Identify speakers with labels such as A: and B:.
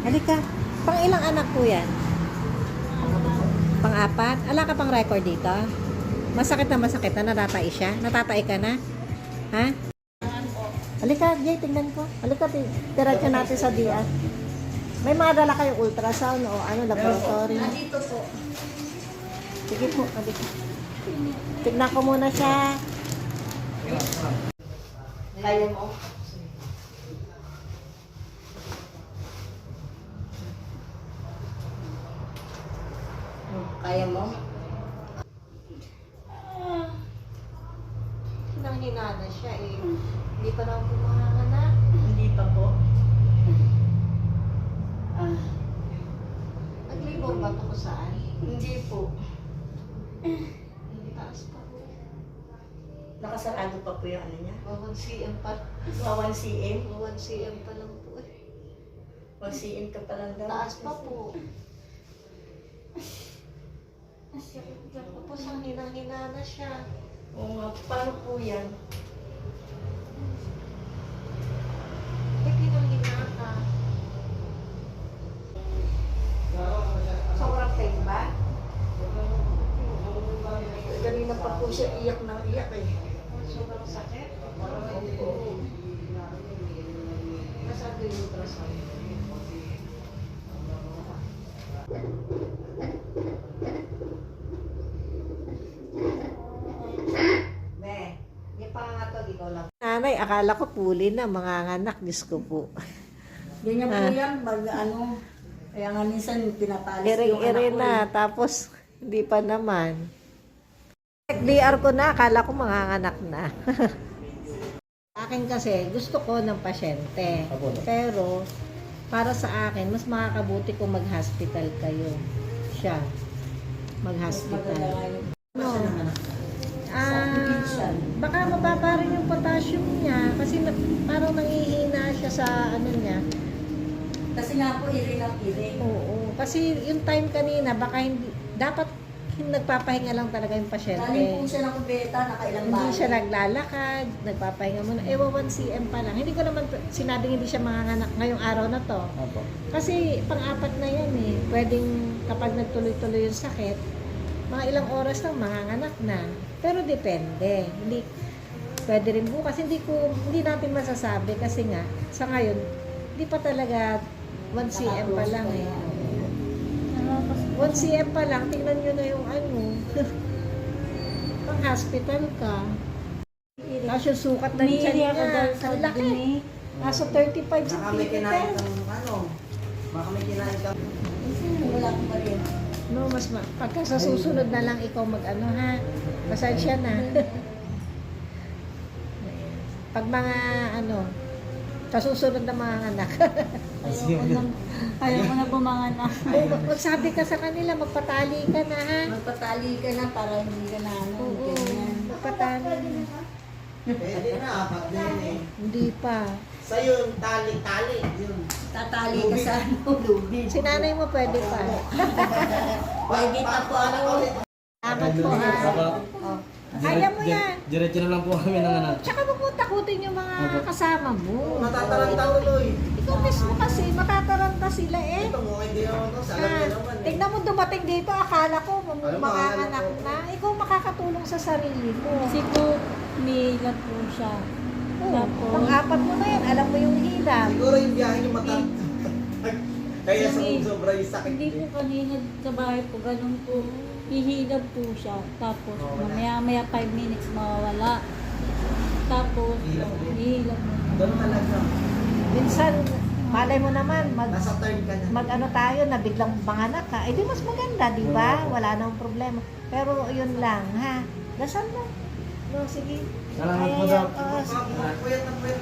A: Halika. Pang ilang anak po yan? Pang-apat? Ala ka pang record dito? Masakit na natatay siya? Natatay ka na? Ha? Halika, Jay, tingnan ko. Halika, diretso natin sa DR. May mga dala kayong ultrasound o ano, laboratory?
B: Nandito po.
A: Sige po, halika. Tignan ko muna siya.
B: Kaya mo? Kaya mo?
A: Hinang-hina na siya eh. Hindi pa naman pumanganak.
B: Hindi pa po.
A: Naglibor ba ito kung saan?
B: Hindi po.
A: Taas pa po.
B: Nakasarado pa po yung ano niya.
A: 1 cm pa.
B: 1 cm.
A: 1 cm pa lang po eh.
B: 1 cm ka pa lang daw.
A: Taas pa po. Tapos ang hinang-hina na siya.
B: Oo nga. Paano po yan?
A: Eh, hinang-hina ka. Sobrang pain ba?
B: Ganina pa po siya iyak ng iyak eh.
A: Sobrang sakit?
B: Opo.
A: Nasaan ko yung ultrasound?
B: Me, di pa nga to, ikaw lang.
A: Nanay, akala ko puli na, mga anak, Diyos ko po.
B: Ganyan po yan, pag ano, kaya nga minsan pinapalis yung anak
A: Iring-iring
B: ko
A: na,
B: eh.
A: tapos hindi pa naman. DR ko na, akala ko mga anak na. Akin kasi, gusto ko ng pasyente. Pero, para sa akin, mas makakabuti kung mag-hospital kayo. Siya. Mag-hospital. No. Baka mababa rin yung potassium niya kasi parang nangihina siya sa ano niya.
B: Kasi nga po, iring ang iring.
A: Oo. Kasi yung time kanina, baka hindi, dapat nagpapahinga lang talaga yung pasyente.
B: Galing po siya ng kubeta, nakailang
A: Hindi
B: bahay.
A: siya naglalakad, nagpapahinga muna. 1 cm pa lang. Hindi ko naman sinabing hindi siya manganganak ngayong araw na to. Kasi pang-apat na yan eh. Pwedeng kapag nagtuloy-tuloy yung sakit, mga ilang oras lang manganganak na. Pero depende. Hindi, pwede rin bukas. Hindi natin masasabi kasi nga, sa ngayon, hindi pa talaga 1 cm pa lang eh. 1 cm pa lang, tingnan nyo na yung ano. Pang-hospital ka. Tapos yung sukat ng tiyan niya. Ang laki. Nasa 35
C: Baka may kinain
A: cm.
C: kang ano, baka may kinain kang
B: Wala ko pa rin.
A: No, pagka sa susunod na lang ikaw mag-ano ha. Pasensya na. Pag mga ano, sa susunod na mga anak.
B: Ayaw ko na bumanganak.
A: Magsabi ka sa kanila, magpatali ka na ha.
B: Magpatali ka na para hindi ka na ano.
A: Oo,
B: ganyan.
A: magpatali na.
C: pwede na, apat din eh.
A: Hindi pa.
C: Sa yun, tali, yun.
B: Tatali ka sa ano, lubid.
A: Si nanay mo pwede pa.
B: Pwede pa po ano.
A: Salamat po ha. Oh. Kaya mo yan.
D: Diretso na lang po kami ng anak.
A: Tsaka huwag mo takutin yung mga kasama mo.
C: Matataranta tuloy.
A: Ikaw mismo kasi, matataranta sila eh.
C: Ito mo, hindi naman to, sa alam
A: Ah,
C: niya naman eh.
A: tignan mo dumating dito, akala ko
C: Ano,
A: makakanak
C: makakanak ko.
A: na. Ikaw makakatulong sa sarili mo.
E: Kasi po, may ilan po siya.
A: Oo,
E: Tapos-
A: pang-apat mo na yan, alam mo yung hilam.
C: Siguro yung biyahe niyo Kaya
E: Hindi.
C: sobra yung sakit
E: Hindi
C: eh.
E: po kanina sa bahay po, ganun po. Hihilab po siya. Tapos, mamaya 5 minutes mawawala. Tapos, hihilab mo.
C: Ganun talaga.
A: Minsan, malay mo naman,
C: Nasa turn ka na.
A: mag-ano tayo na biglang manganak ka, eh di mas maganda, di ba? Wala nang problema. Pero yun lang, ha? Dasal lang. No, sige.
D: Salamat po daw.
A: Sige.
C: Puyat na puyat